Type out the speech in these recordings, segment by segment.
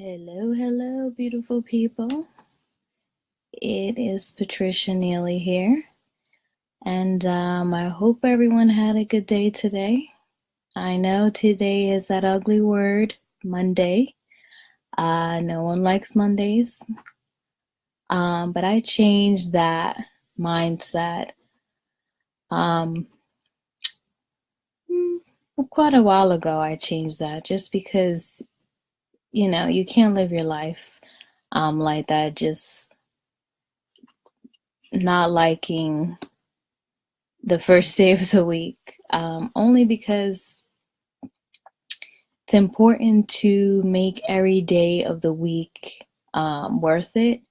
Hello, hello, beautiful people. It is Patricia Neely here, and I hope everyone had a good day today. I know today is that ugly word, Monday. No one likes Mondays, but I changed that mindset um, mm, quite a while ago. I changed that just because, you can't live your life like that, just not liking the first day of the week, only because it's important to make every day of the week worth it,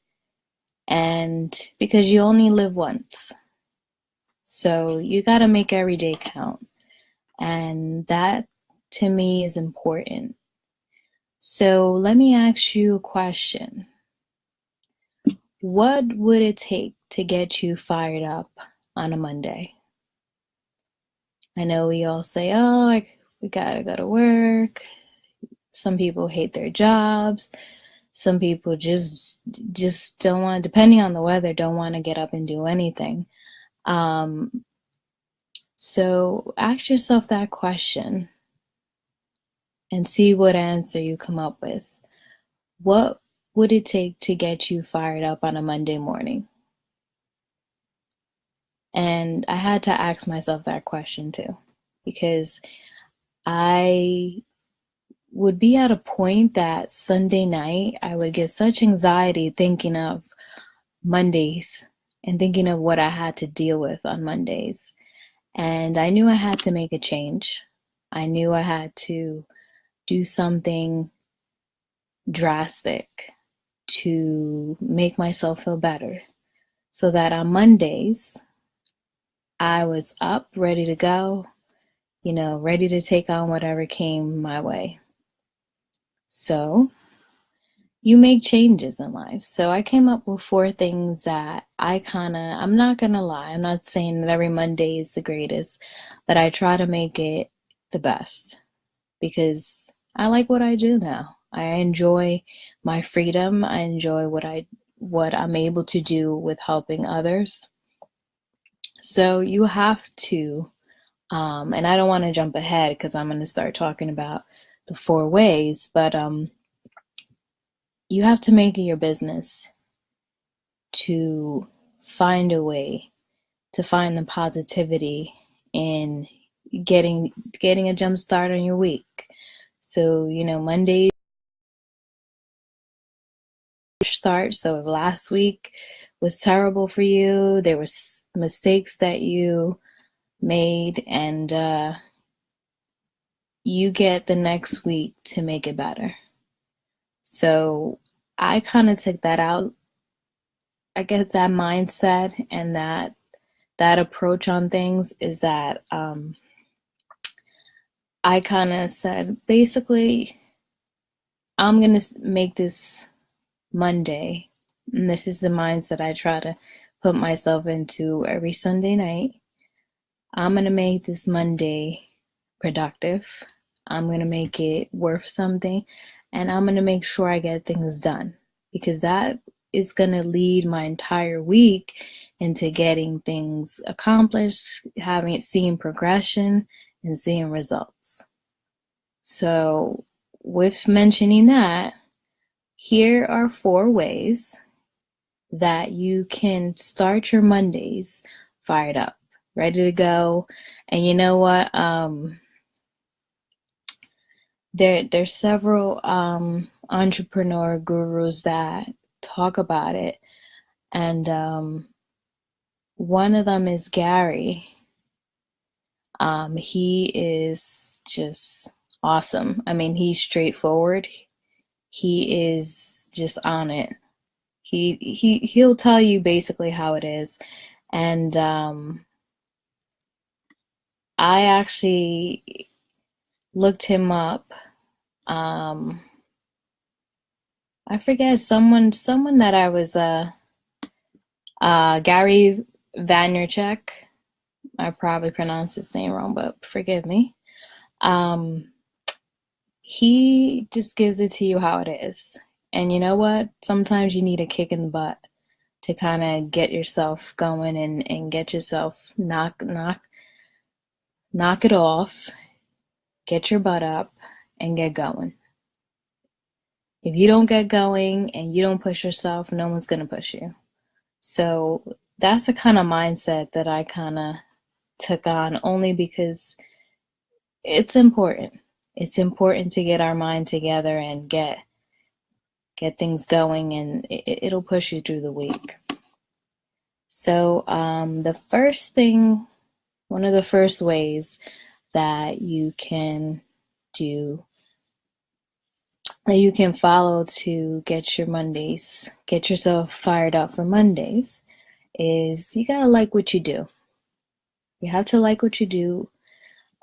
and because you only live once. So you got to make every day count. And that to me is important. So let me ask you a question. What would it take to get you fired up on a Monday? I know we all say, oh, we gotta go to work. Some people hate their jobs. Some people just don't want, depending on the weather, don't want to get up and do anything. Um, so ask yourself that question and see what answer you come up with. What would it take to get you fired up on a Monday morning? And I had to ask myself that question too, because I would be at a point that Sunday night I would get such anxiety thinking of Mondays and thinking of what I had to deal with on Mondays. And I knew I had to make a change. I knew I had to do something drastic to make myself feel better so that on Mondays I was up, ready to go, ready to take on whatever came my way. So you make changes in life. So I came up with 4 things that I'm not gonna lie, I'm not saying that every Monday is the greatest, but I try to make it the best because I like what I do now. I enjoy my freedom. I enjoy what I'm able to do with helping others. So you have to, and I don't want to jump ahead because I'm going to start talking about the 4 ways, but you have to make it your business to find a way to find the positivity in getting a jump start on your week. So, Monday start. So if last week was terrible for you, there was mistakes that you made, and you get the next week to make it better. So I kind of took that out. I guess that mindset and that approach on things is that I kind of said, basically, I'm going to make this Monday, and this is the mindset I try to put myself into every Sunday night. I'm going to make this Monday productive. I'm going to make it worth something, and I'm going to make sure I get things done, because that is going to lead my entire week into getting things accomplished, seeing progression and seeing results. So with mentioning that, here are 4 ways that you can start your Mondays fired up, ready to go. And you know what? There's several entrepreneur gurus that talk about it, and one of them is Gary. He is just awesome. I mean, he's straightforward. He is just on it. He'll tell you basically how it is, and I actually looked him up. I forget someone that I was Gary Vaynerchuk. I probably pronounced his name wrong, but forgive me. Um, he just gives it to you how it is. And you know what? Sometimes you need a kick in the butt to kind of get yourself going and get yourself knock it off, get your butt up, and get going. If you don't get going and you don't push yourself, no one's going to push you. So that's the kind of mindset that I kind of took on, only because it's important. It's important to get our mind together and get things going, and it'll push you through the week. So the first thing, one of the first ways that you can do, that you can follow to get yourself fired up for Mondays, is you gotta like what you do. You have to like what you do.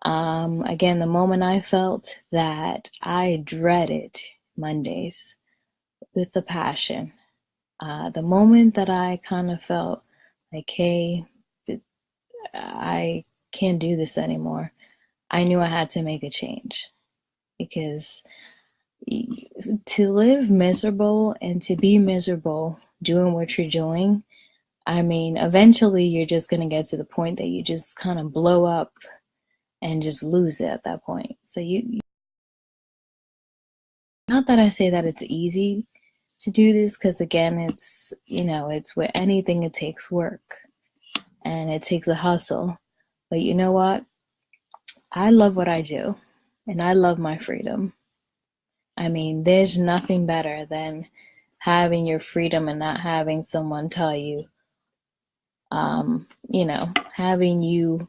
Again, the moment I felt that I dreaded Mondays with a passion, the moment that I kind of felt like, hey, I can't do this anymore, I knew I had to make a change. Because to live miserable and to be miserable doing what you're doing, I mean, eventually you're just going to get to the point that you just kind of blow up and just lose it at that point. So not that I say that it's easy to do this, because again, it's with anything, it takes work and it takes a hustle. But you know what? I love what I do, and I love my freedom. I mean, there's nothing better than having your freedom and not having someone tell you, having you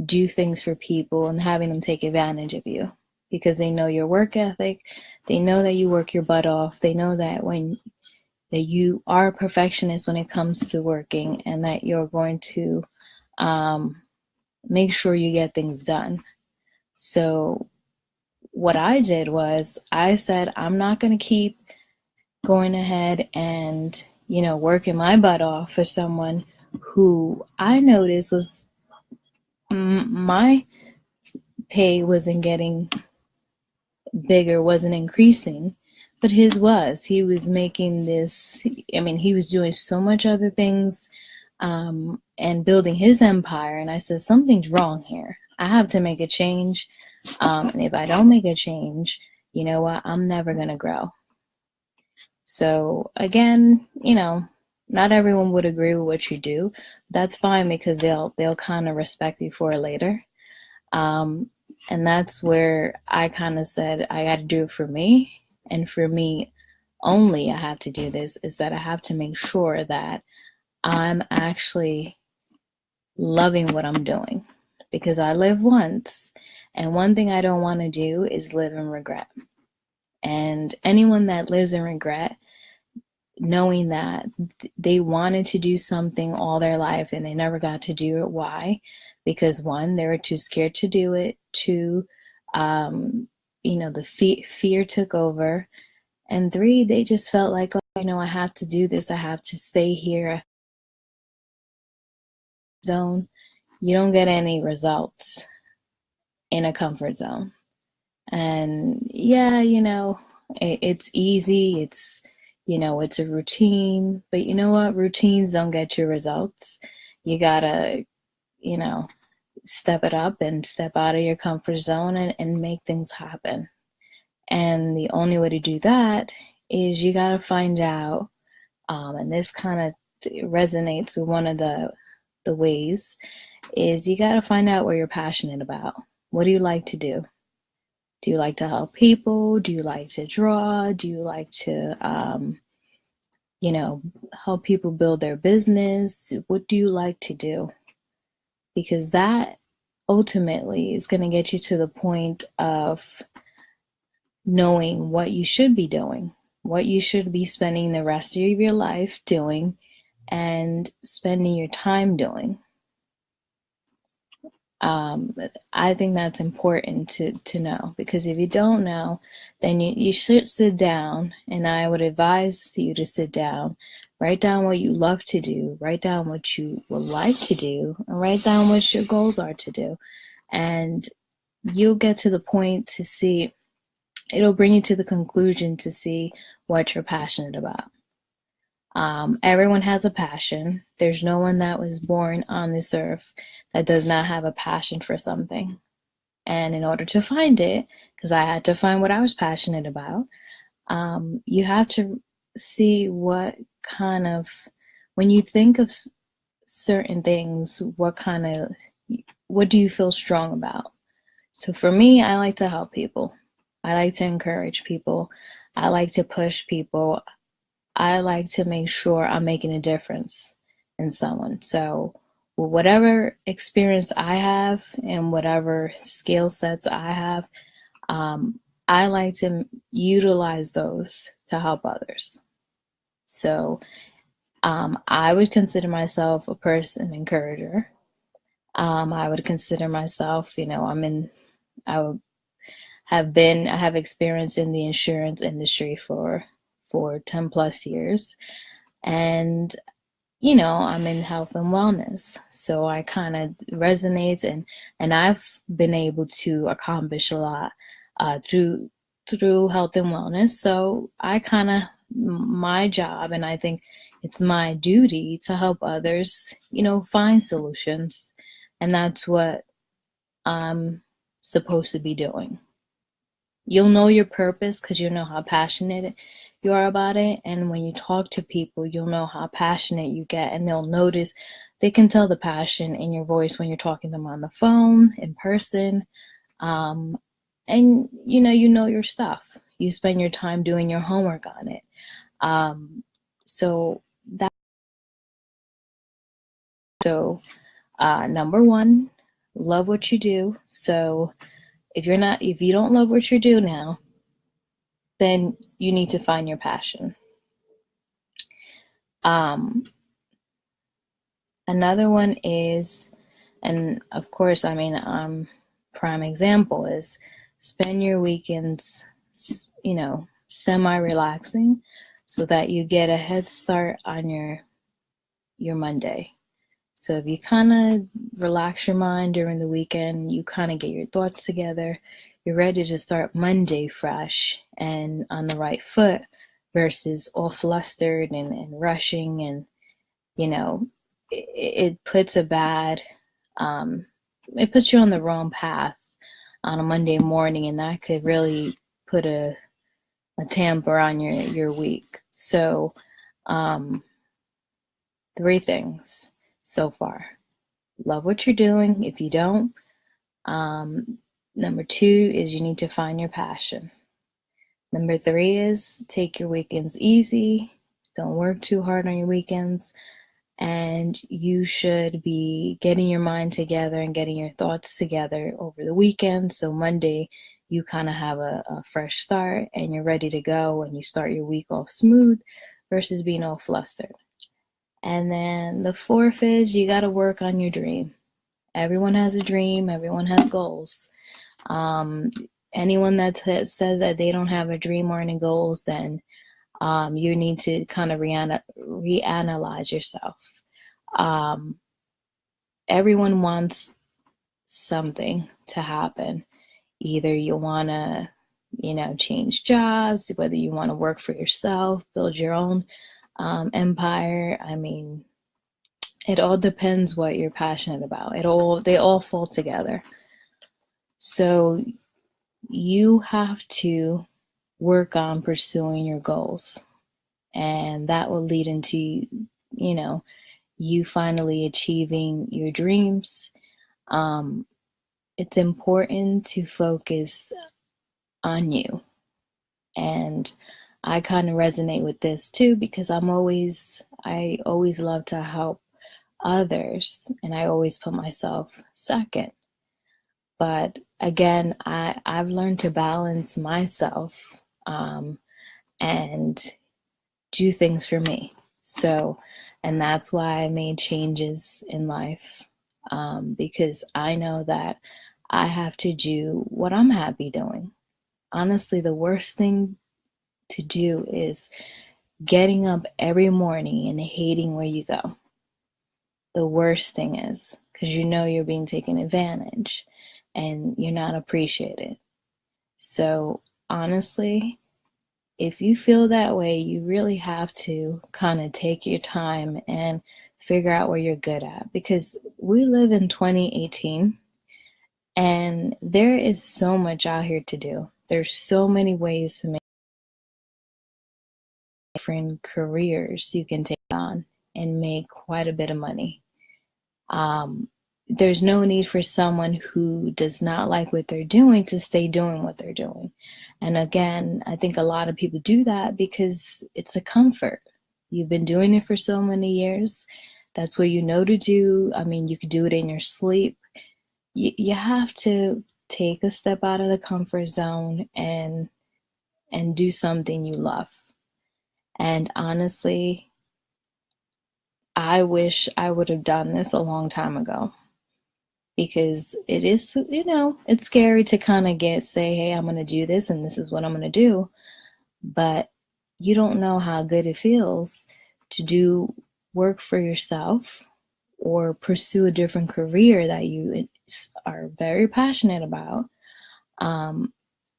do things for people and having them take advantage of you, because they know your work ethic. They know that you work your butt off. They know that that you are a perfectionist when it comes to working, and that you're going to make sure you get things done. So what I did was I said, I'm not going to keep going ahead and, working my butt off for someone who I noticed was my pay wasn't getting bigger, wasn't increasing, but his was. He was making this, I mean, he was doing so much other things and building his empire. And I said, something's wrong here. I have to make a change. And if I don't make a change, you know what? I'm never going to grow. So again, not everyone would agree with what you do. That's fine, because they'll kind of respect you for it later. And that's where I kind of said, I got to do it for me. And for me only, I have to do this, is that I have to make sure that I'm actually loving what I'm doing, because I live once. And one thing I don't want to do is live in regret. And anyone that lives in regret, knowing that they wanted to do something all their life and they never got to do it. Why? Because one, they were too scared to do it. Two, the fear took over. And three, they just felt like, I have to do this. I have to stay here. Zone. You don't get any results in a comfort zone. And yeah, it's easy. It's a routine, but you know what? Routines don't get you results. You gotta, step it up and step out of your comfort zone and make things happen. And the only way to do that is you gotta find out, and this kind of resonates with one of the ways, is you gotta find out what you're passionate about. What do you like to do? Do you like to help people? Do you like to draw? Do you like to, help people build their business? What do you like to do? Because that ultimately is going to get you to the point of knowing what you should be doing, what you should be spending the rest of your life doing and spending your time doing. I think that's important to know, because if you don't know, then you should sit down, and I would advise you to sit down, write down what you love to do, write down what you would like to do, and write down what your goals are to do. And you'll get to the point to see, it'll bring you to the conclusion to see what you're passionate about. Everyone has a passion. There's no one that was born on this earth that does not have a passion for something. And in order to find it, because I had to find what I was passionate about, you have to see what kind of, when you think of certain things, what do you feel strong about? So for me, I like to help people. I like to encourage people. I like to push people. I like to make sure I'm making a difference in someone. So, whatever experience I have and whatever skill sets I have, I like to utilize those to help others. So, I would consider myself a person encourager. I would consider myself, I would I have experience in the insurance industry for 10 plus years. And I'm in health and wellness, so I kind of resonates, and I've been able to accomplish a lot through health and wellness. So I kind of my job, and I think it's my duty to help others, find solutions, and that's what I'm supposed to be doing. You'll know your purpose because you know how passionate you are about it. And when you talk to people, you'll know how passionate you get, and they'll notice, they can tell the passion in your voice when you're talking to them on the phone, in person. Um, and you know your stuff. You spend your time doing your homework on it. Um, so that so number one, love what you do. So if you don't love what you do now, then you need to find your passion. Um, Another one is, and of course, I mean, prime example is spend your weekends, semi relaxing so that you get a head start on your Monday. So if you kind of relax your mind during the weekend, you kind of get your thoughts together, you're ready to start Monday fresh and on the right foot versus all flustered and rushing, and you know it puts a bad um, it puts you on the wrong path on a Monday morning, and that could really put a tamper on your week. So um, three things so far: love what you're doing. If you don't, number two is you need to find your passion. Number three is take your weekends easy. Don't work too hard on your weekends. And you should be getting your mind together and getting your thoughts together over the weekend. So Monday, you kind of have a fresh start and you're ready to go and you start your week off smooth versus being all flustered. And then the fourth is you got to work on your dream. Everyone has a dream, everyone has goals. Um, Anyone that says that they don't have a dream or any goals, then you need to kind of reanalyze yourself. Um, Everyone wants something to happen. Either you want to, change jobs, whether you want to work for yourself, build your own empire. I mean, it all depends what you're passionate about. They all fall together. So you have to work on pursuing your goals, and that will lead into, you finally achieving your dreams. Um, it's important to focus on you. And I kind of resonate with this too because I always love to help others, and I always put myself second. But again, I've learned to balance myself and do things for me. So, and that's why I made changes in life, because I know that I have to do what I'm happy doing. Honestly, the worst thing to do is getting up every morning and hating where you go. The worst thing is because you know you're being taken advantage and you're not appreciated. So honestly, if you feel that way, you really have to kind of take your time and figure out what you're good at, because we live in 2018 and there is so much out here to do. There's so many ways to make different careers you can take on and make quite a bit of money. Um, there's no need for someone who does not like what they're doing to stay doing what they're doing. And again, I think a lot of people do that because it's a comfort. You've been doing it for so many years. That's what you know to do. I mean, you could do it in your sleep. You have to take a step out of the comfort zone and do something you love. And honestly, I wish I would have done this a long time ago, because it is, it's scary to kind of say, hey, I'm going to do this and this is what I'm going to do. But you don't know how good it feels to do work for yourself or pursue a different career that you are very passionate about,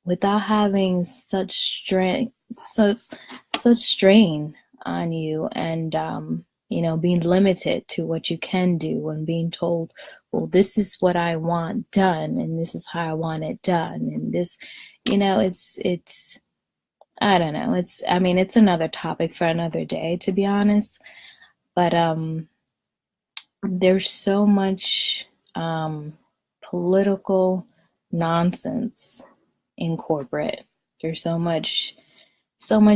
without having such strain on you, and being limited to what you can do and being told, well, this is what I want done and this is how I want it done, and this, it's I don't know, it's another topic for another day, to be honest. But there's so much political nonsense in corporate. There's so much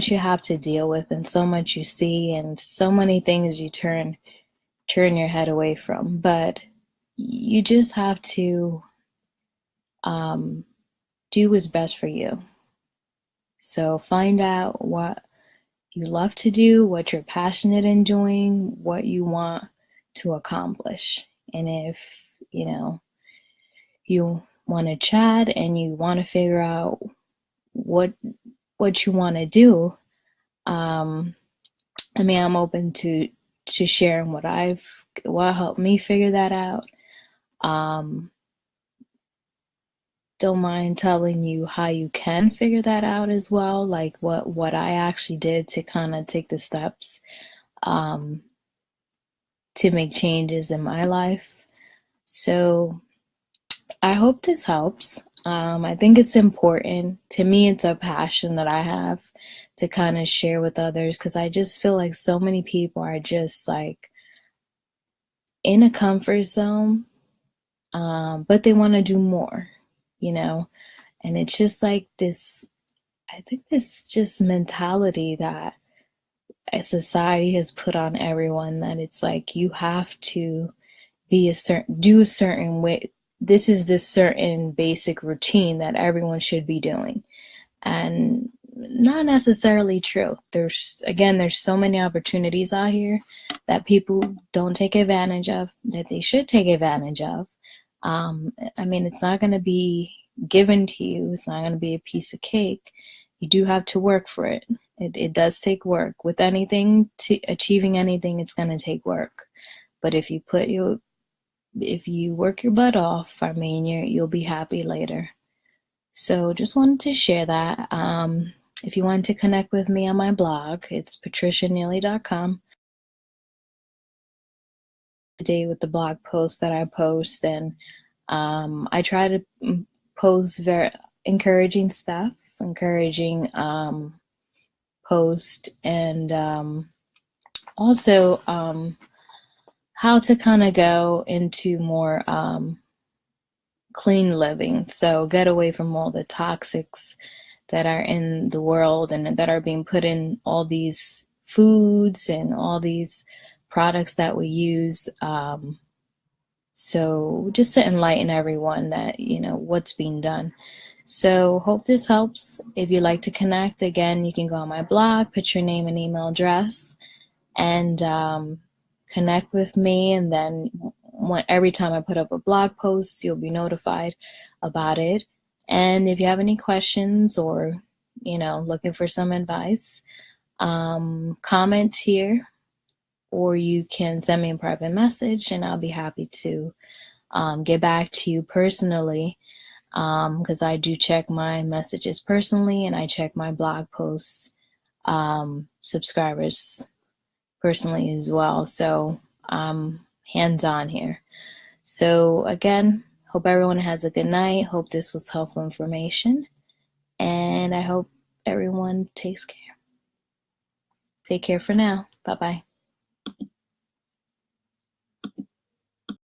you have to deal with, and so much you see, and so many things you turn your head away from. But you just have to do what's best for you. So find out what you love to do, what you're passionate in doing, what you want to accomplish. And if you want to chat and you want to figure out what you want to do, I'm open to sharing what helped me figure that out. Don't mind telling you how you can figure that out as well, like what I actually did to kind of take the steps to make changes in my life. So I hope this helps. I think it's important. To me, it's a passion that I have to kind of share with others, because I just feel like so many people are just like in a comfort zone, but they want to do more, and it's just like this, I think this just mentality that a society has put on everyone, that it's like you have to do a certain way. This is this certain basic routine that everyone should be doing. And not necessarily true. There's so many opportunities out here that people don't take advantage of, that they should take advantage of. It's not going to be given to you. It's not going to be a piece of cake. You do have to work for it. It does take work. With anything, to achieving anything, it's going to take work. But if you work your butt off, you'll be happy later. So just wanted to share that. If you want to connect with me on my blog, it's patricianeely.com. Today with the blog posts that I post, and I try to post very encouraging stuff, encouraging post, and also how to kind of go into more clean living. So get away from all the toxics that are in the world and that are being put in all these foods and all these products that we use. So just to enlighten everyone that, what's being done. So hope this helps. If you'd like to connect, again, you can go on my blog, put your name and email address, and connect with me. And then every time I put up a blog post, you'll be notified about it. And if you have any questions or, looking for some advice, comment here, or you can send me a private message and I'll be happy to get back to you personally. because I do check my messages personally and I check my blog posts subscribers personally as well. So I'm hands-on here. So again, hope everyone has a good night. Hope this was helpful information. And I hope everyone takes care. Take care for now. Bye-bye.